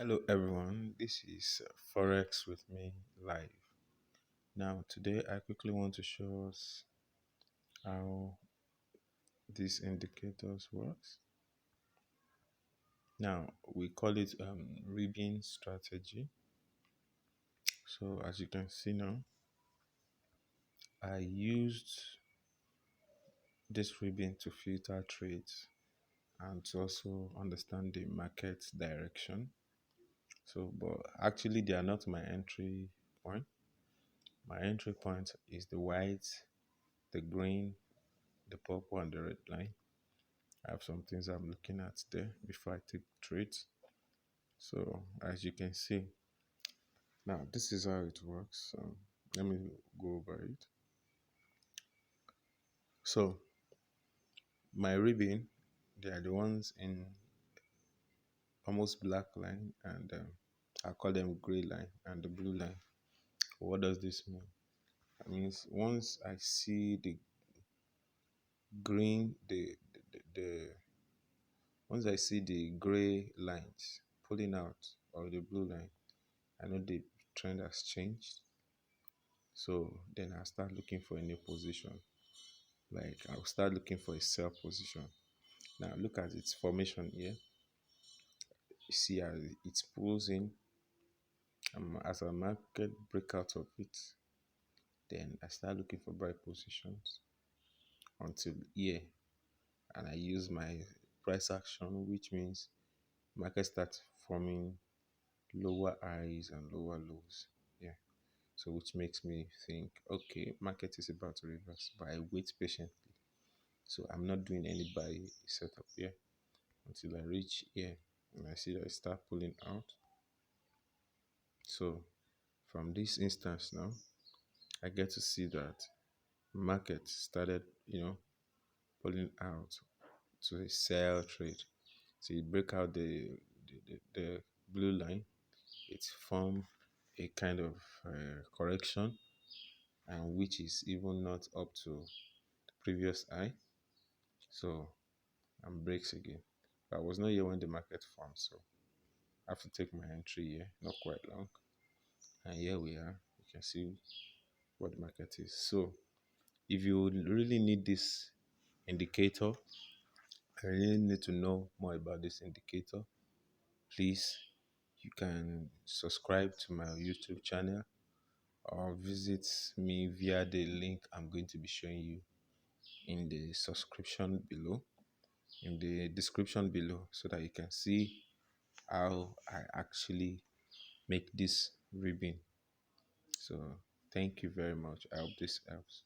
Hello everyone, this is Forex with me live. Now today I quickly want to show us how these indicators works. Now we call it ribbing strategy. So as you can see now, I used this ribbon to filter trades and to also understand the market direction. So but actually they are not my entry point. My entry point is the white, the green, the purple and the red line. I have some things I'm looking at there before I take trades. So as you can see, now this is how it works. So let me go over it. So my ribbon, they are the ones in almost black line and I call them gray line and the blue line. What does this mean? That means once I see the green, the once I see the gray lines pulling out or the blue line, I know the trend has changed. So then I'll start looking for a new position. Like I'll start looking for a sell position. Now look at its formation here. You see how it pulls in. As a market break out of it, then I start looking for buy positions until here. And I use my price action, which means market starts forming lower highs and lower lows. Yeah. So which makes me think, okay, market is about to reverse, but I wait patiently. So I'm not doing any buy setup here until I reach here and I see that I start pulling out. So from this instance now, I get to see that market started, pulling out to a sell trade. So you break out the blue line, it form a kind of correction, and which is even not up to the previous high. So and breaks again. But I was not here when the market formed, so I have to take my entry here, not quite long. And here we are. You can see what the market is. So if you really need this indicator, I really need to know more about this indicator, please, you can subscribe to my YouTube channel or visit me via the link I'm going to be showing you in the subscription below, in the description below, so that you can see how I actually make this ribbon. So thank you very much. I hope this helps.